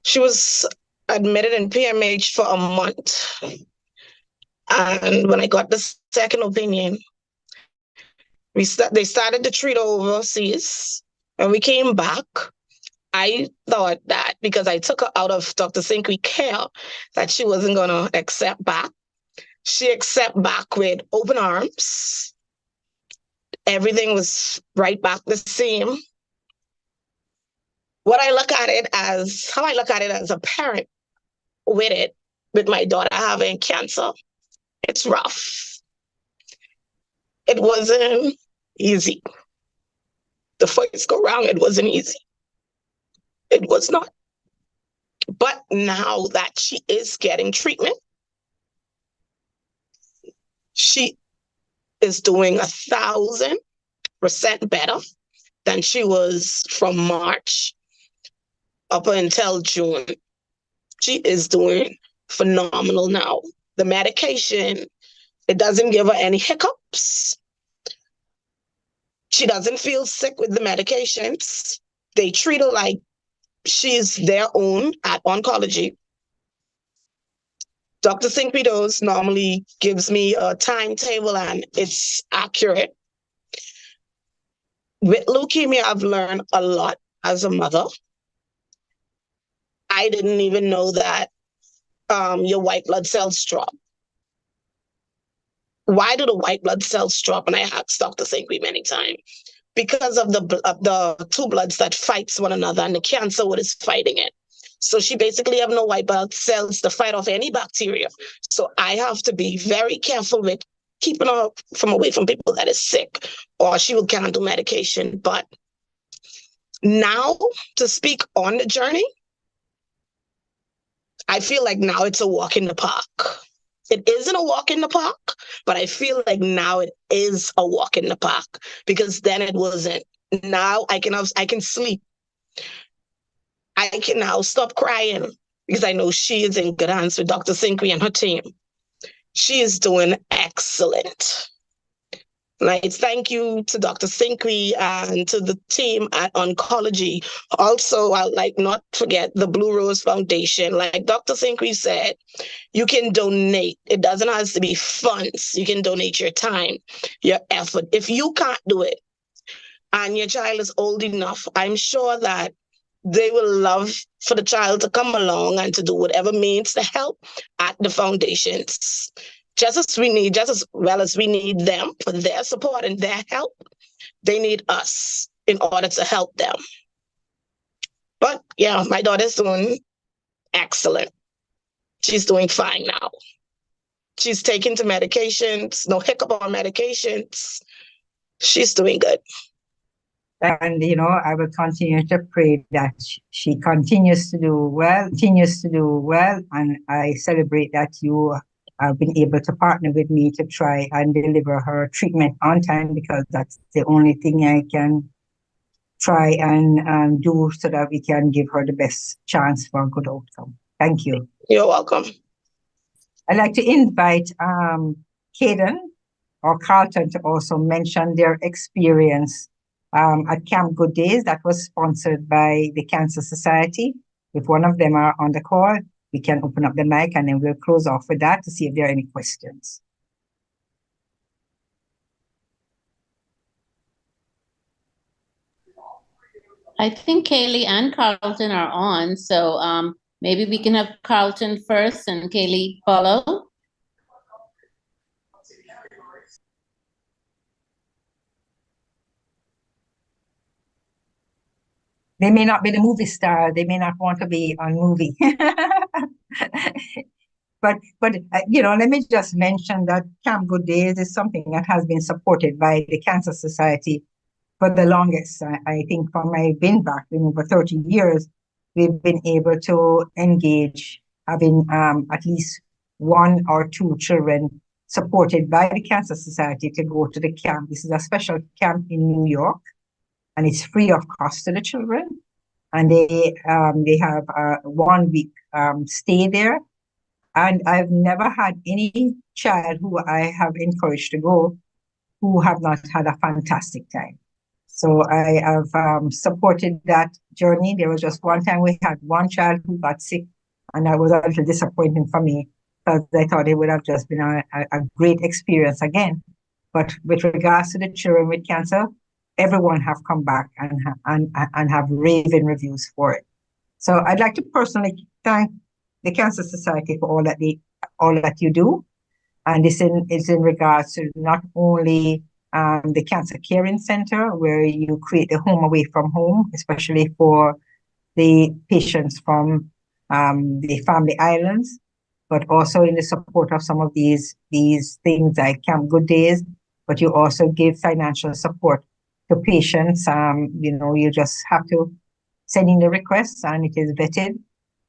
D: She was admitted in PMH for a month. And when I got the second opinion, they started to treat her overseas. When we came back, I thought that because I took her out of Dr. Sin Quee care, that she wasn't going to accept back. She accepted back with open arms. Everything was right back the same. How I look at it as a parent with my daughter having cancer, it's rough. It wasn't easy. The first go round, it wasn't easy. It was not. But now that she is getting treatment, she is doing 1,000% better than she was from March up until June. She is doing phenomenal now. The medication, it doesn't give her any hiccups. She doesn't feel sick with the medications. They treat her like she's their own at oncology. Dr. Sin Quee-Brown normally gives me a timetable and it's accurate. With leukemia, I've learned a lot as a mother. I didn't even know that your white blood cells drop. Why do the white blood cells drop? And I asked Dr. Sin Quee many times. Because of the two bloods that fights one another, and the cancer what is fighting it. So she basically have no white blood cells to fight off any bacteria. So I have to be very careful with keeping her away from people that is sick, or she will can't do medication. But now, to speak on the journey, I feel like now it's a walk in the park. It isn't a walk in the park, but I feel like now it is a walk in the park because then it wasn't. Now I can sleep. I can now stop crying because I know she is in good hands with Dr. Sin Quee and her team. She is doing excellent. Like, thank you to Dr. Sin Quee and to the team at oncology. Also, I'd like not forget the Blue Rose Foundation. Like Dr. Sin Quee said, you can donate. It doesn't have to be funds. You can donate your time, your effort. If you can't do it and your child is old enough, I'm sure that they will love for the child to come along and to do whatever means to help at the foundations. Just as well as we need them for their support and their help, they need us in order to help them. But yeah, my daughter's doing excellent. She's doing fine now. She's taking to medications, no hiccup on medications. She's doing good.
C: And, I will continue to pray that she continues to do well, and I celebrate that you have been able to partner with me to try and deliver her treatment on time, because that's the only thing I can try and do so that we can give her the best chance for a good outcome. Thank you.
D: You're welcome.
C: I'd like to invite Caden or Carlton to also mention their experience at Camp Good Days that was sponsored by the Cancer Society. If one of them are on the call, we can open up the mic and then we'll close off with that to see if there are any questions.
A: I think Kaylee and Carlton are on, so maybe we can have Carlton first and Kaylee follow.
C: They may not be the movie star. They may not want to be on movie. But let me just mention that Camp Good Days is something that has been supported by the Cancer Society for the longest. I think from my been back in over 30 years, we've been able to engage having at least one or two children supported by the Cancer Society to go to the camp. This is a special camp in New York, and it's free of cost to the children. And they have a 1 week stay there. And I've never had any child who I have encouraged to go who have not had a fantastic time. So I have supported that journey. There was just one time we had one child who got sick, and that was a little disappointing for me because I thought it would have just been a great experience again. But with regards to the children with cancer, everyone have come back and have raving reviews for it. So I'd like to personally thank the Cancer Society for all that you do, and this is in regards to not only the Cancer Caring Center, where you create the home away from home, especially for the patients from the family islands, but also in the support of some of these things like Camp Good Days. But you also give financial support to patients. You just have to send in the request, and it is vetted.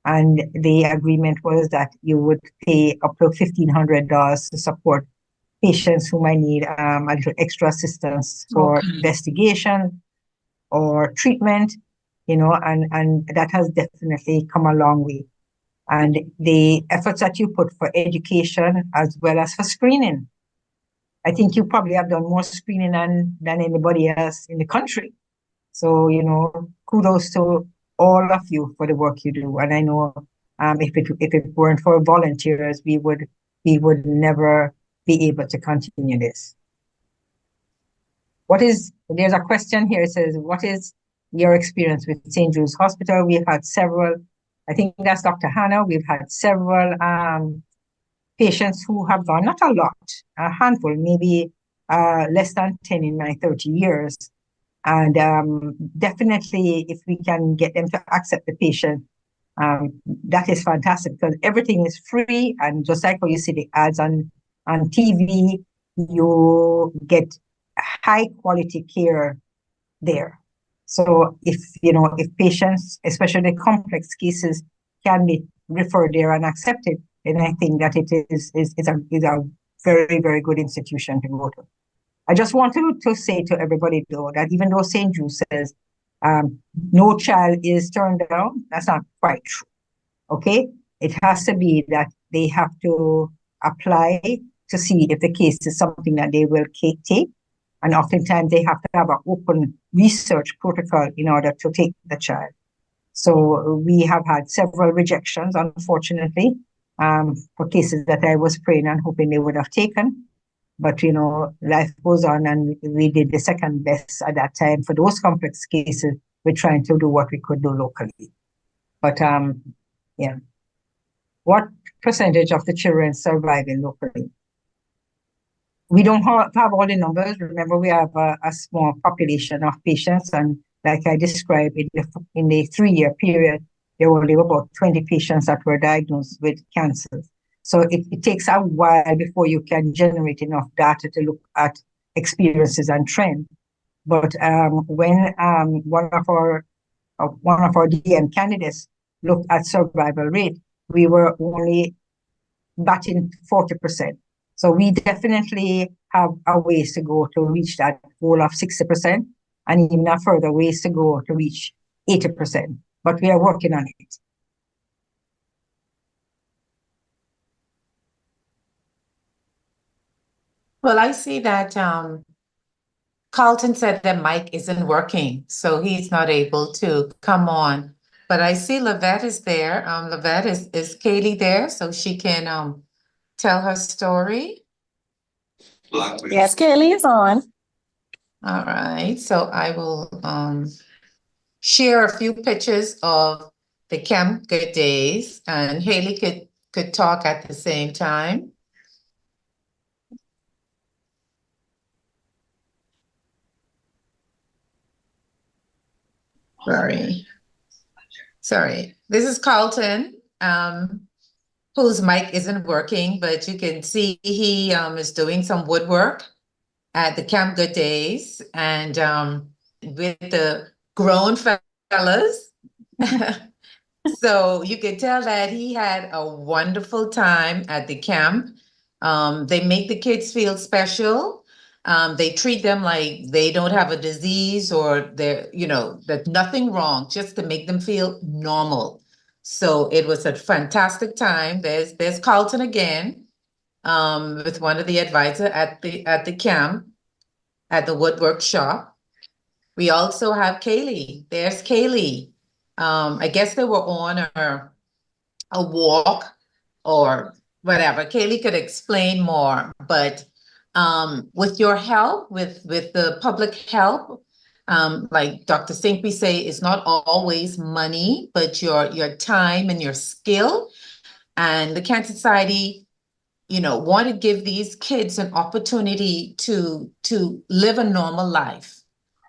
C: And the agreement was that you would pay up to $1,500 to support patients who might need a little extra assistance for investigation or treatment, and that has definitely come a long way. And the efforts that you put for education as well as for screening, I think you probably have done more screening than anybody else in the country. So, kudos to all of you for the work you do. And I know if it weren't for volunteers, we would never be able to continue this. There's a question here. It says, what is your experience with St. Jude's Hospital? We've had several, I think that's Dr. Hannah. We've had several patients who have gone, not a lot, a handful, maybe less than 10 in my 30 years. And definitely, if we can get them to accept the patient, that is fantastic because everything is free. And just like how you see the ads on TV, you get high quality care there. So if patients, especially complex cases, can be referred there and accepted, then I think that it is a very, very good institution to go to. I just want to say to everybody, though, that even though St. Jude says no child is turned down, that's not quite true. Okay? It has to be that they have to apply to see if the case is something that they will take. And oftentimes they have to have an open research protocol in order to take the child. So we have had several rejections, unfortunately, for cases that I was praying and hoping they would have taken. But, life goes on, and we did the second best at that time. For those complex cases, we're trying to do what we could do locally. But, yeah. What percentage of the children surviving locally? We don't have all the numbers. Remember, we have a small population of patients, and like I described, in the 3-year period, there were only about 20 patients that were diagnosed with cancer. So it takes a while before you can generate enough data to look at experiences and trends. But when one of our DM candidates looked at survival rate, we were only batting 40%. So we definitely have a ways to go to reach that goal of 60%, and even a further ways to go to reach 80%. But we are working on it.
B: Well, I see that Carlton said that mic isn't working, so he's not able to come on. But I see Lavette is there. Lavette, is Kaylee there so she can tell her story?
E: Yes, Kaylee is on.
B: All right, so I will share a few pictures of the Camp Good Days, and Haley could talk at the same time. Sorry. This is Carlton, whose mic isn't working, but you can see he is doing some woodwork at the Camp Good Days and with the grown fellas. So you could tell that he had a wonderful time at the camp. They make the kids feel special. They treat them like they don't have a disease or they're, there's nothing wrong, just to make them feel normal. So it was a fantastic time. There's Carlton again, with one of the advisors at the camp, at the woodwork shop. We also have Kaylee. There's Kaylee. I guess they were on a walk or whatever. Kaylee could explain more, but with your help, with the public help, like Dr. Sin Quee say, it's not always money, but your time and your skill. And the Cancer Society, want to give these kids an opportunity to live a normal life.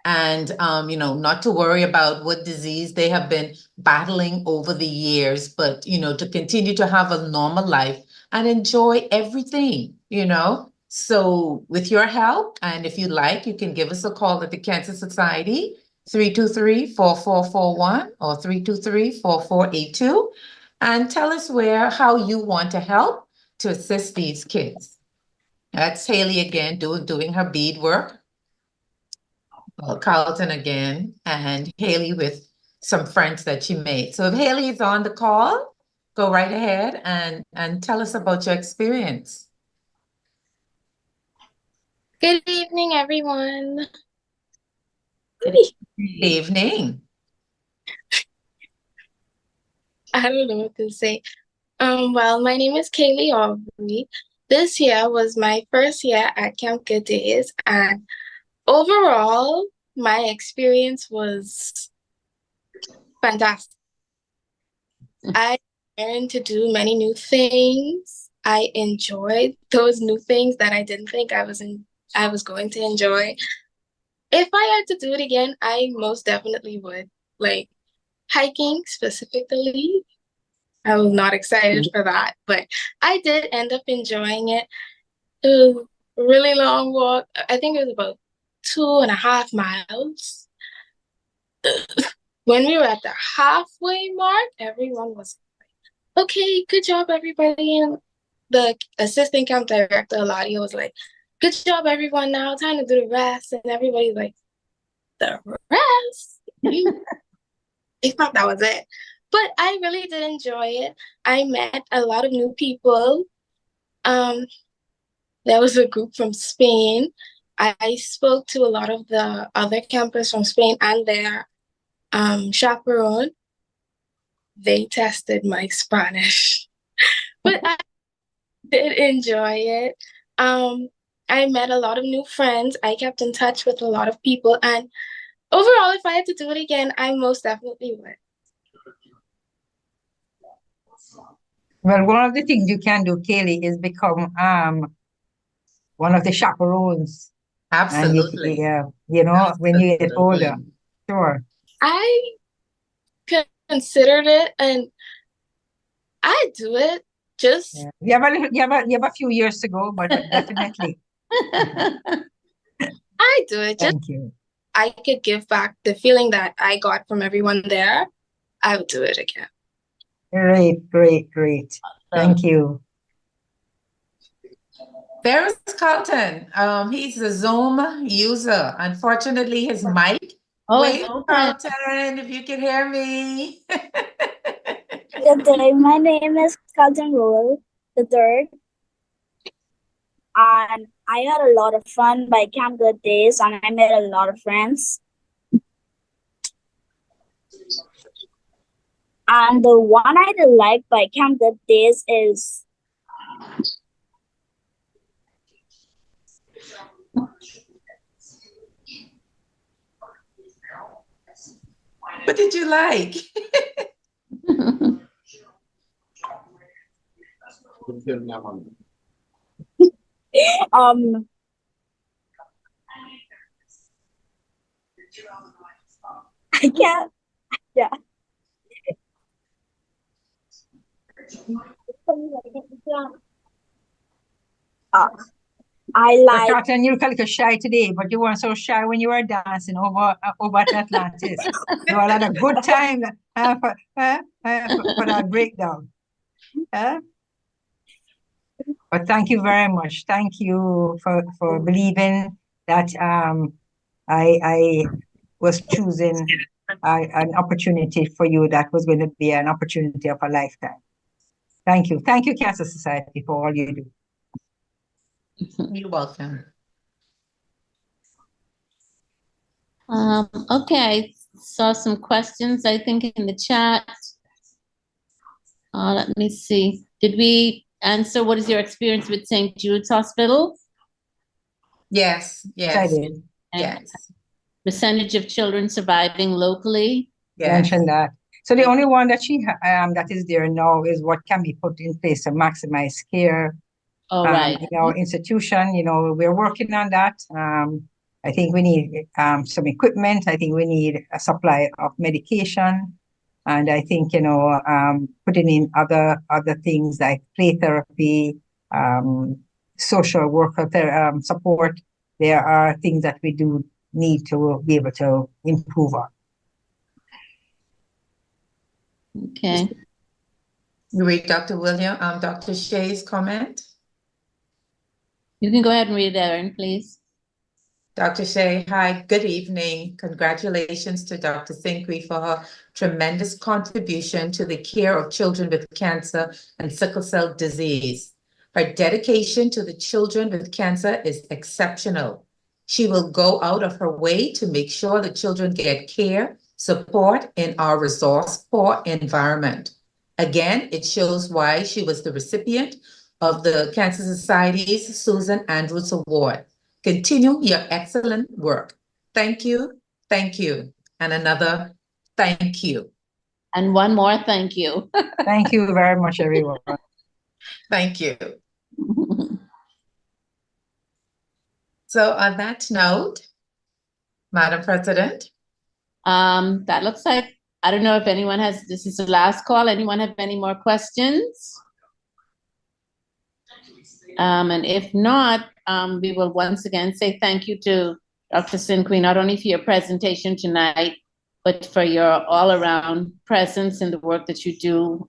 B: And, not to worry about what disease they have been battling over the years, but, to continue to have a normal life and enjoy everything, So with your help, and if you like, you can give us a call at the Cancer Society, 323-4441 or 323-4482, and tell us how you want to help to assist these kids. That's Haley again, doing her beadwork. Carlton again, and Haley with some friends that she made. So if Haley is on the call, go right ahead and tell us about your experience.
F: Good evening, everyone.
B: Good evening.
F: I don't know what to say. Well, my name is Kaylee Aubrey. This year was my first year at Camp Good Days, and overall, my experience was fantastic. I learned to do many new things. I enjoyed those new things that I didn't think I was going to enjoy. If I had to do it again, I most definitely would. Like hiking specifically, I was not excited for that, but I did end up enjoying it. It was a really long walk. I think it was about 2.5 miles. When we were at the halfway mark, everyone was like, okay, good job, everybody. And the assistant camp director, Eladia, was like, good job, everyone. Now time to do the rest. And everybody's like, the rest? I thought that was it. But I really did enjoy it. I met a lot of new people. There was a group from Spain. I spoke to a lot of the other campers from Spain and their chaperone. They tested my Spanish, but I did enjoy it. I met a lot of new friends. I kept in touch with a lot of people, and overall, if I had to do it again, I most definitely would.
C: Well, one of the things you can do, Kaylee, is become one of the chaperones.
B: Absolutely.
C: And when you get older. Sure.
F: I considered it, and I do it. Just
C: you have a few years to go, but definitely.
F: I do it.
C: Thank you.
F: I could give back the feeling that I got from everyone there. I would do it again.
C: Great. Thank you.
B: There's Carlton. He's a Zoom user. Unfortunately, his mic. Wait, Carlton, if you can hear me.
G: Good day. My name is Carlton Rowell the third, and I had a lot of fun by Camp Good Days, and I made a lot of friends. And the one I did like by Camp Good Days is
B: What did you like?
G: I can't Yeah. Uh, I
C: But
G: like
C: Catherine, you look a little shy today, but you weren't so shy when you were dancing over at Atlantis. You all had a good time for that breakdown. But thank you very much. Thank you for believing that I was choosing an opportunity for you that was going to be an opportunity of a lifetime. Thank you. Thank you, Cancer Society, for all you do.
B: You're welcome.
A: Okay, I saw some questions, I think, in the chat. Let me see. Did we answer what is your experience with St. Jude's Hospital?
B: Yes,
C: Yes, I
B: yes,
C: did.
B: yes,
A: Percentage of children surviving locally?
B: yes.
C: Mention that. So the only one that that is there now is what can be put in place to maximize care.
A: All right.
C: In our institution, we're working on that. I think we need some equipment. I think we need a supply of medication. And I think, putting in other things like play therapy, social worker support. There are things that we do need to be able to improve on.
A: Okay.
B: You read Dr. Dr. Shea's comment?
A: You can go ahead and read it, Erin, please.
B: Dr. Shea, hi, good evening. Congratulations to Dr. Sin Quee for her tremendous contribution to the care of children with cancer and sickle cell disease. Her dedication to the children with cancer is exceptional. She will go out of her way to make sure the children get care, support in our resource-poor environment. Again, it shows why she was the recipient of the Cancer Society's Susan Andrews Award. Continue your excellent work. Thank you, and another thank you.
A: And one more thank you.
C: Thank you very much, everyone.
B: Thank you. So on that note, Madam President.
A: That looks like, I don't know if anyone has, this is the last call. Anyone have any more questions? And if not, we will once again say thank you to Dr. Sin Quee, not only for your presentation tonight, but for your all-around presence in the work that you do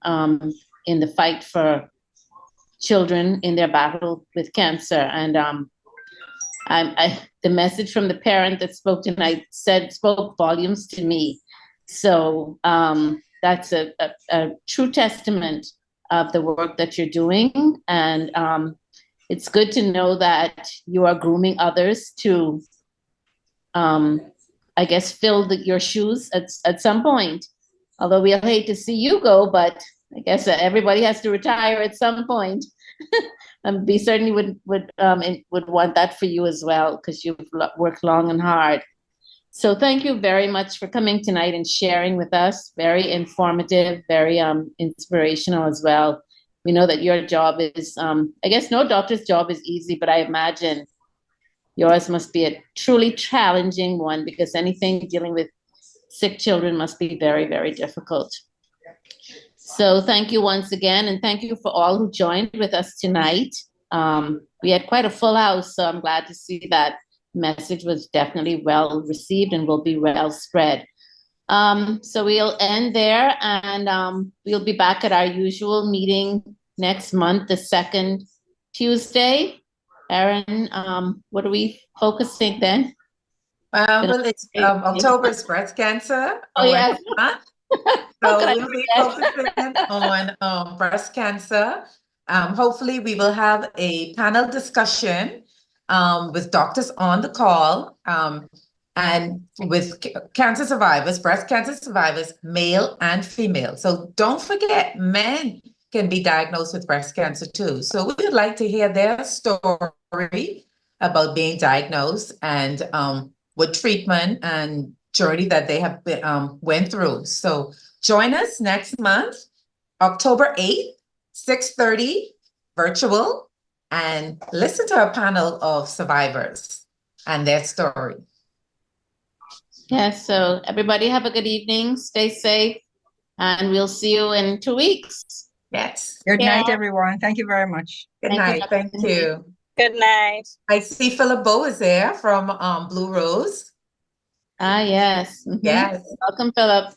A: in the fight for children in their battle with cancer. And the message from the parent that spoke tonight spoke volumes to me. So that's a true testament of the work that you're doing. And it's good to know that you are grooming others to, I guess, fill your shoes at some point. Although we'll hate to see you go, but I guess everybody has to retire at some point. And we certainly would want that for you as well, because you've worked long and hard. So thank you very much for coming tonight and sharing with us. Very informative, very inspirational as well. We know that your job is, I guess no doctor's job is easy, but I imagine yours must be a truly challenging one, because anything dealing with sick children must be very, very difficult. So thank you once again, and thank you for all who joined with us tonight. We had quite a full house, so I'm glad to see that message was definitely well received and will be well spread. So we'll end there, and we'll be back at our usual meeting next month, the second Tuesday. Erin, what are we focusing then?
B: Well, it's October's breast cancer.
A: Oh, yes.
B: So we'll be focusing on breast cancer. Hopefully we will have a panel discussion with doctors on the call and with cancer survivors, breast cancer survivors, male and female. So don't forget, men can be diagnosed with breast cancer too. So we would like to hear their story about being diagnosed and what treatment and journey that they have been, went through. So join us next month, October 8th, 6:30, virtual, and listen to a panel of survivors and their story.
A: Yes, so everybody have a good evening. Stay safe, and we'll see you in 2 weeks.
B: Yes.
C: Good
A: Yeah.
C: night, everyone. Thank you very much.
B: Good
A: Thank you,
B: night.
A: Dr.
B: Thank
A: Sin Quee.
B: you.
E: Good night.
B: I see Philip Bow is there from Blue Rose.
A: Ah, yes. Mhm.
B: Yes.
A: Welcome, Philip.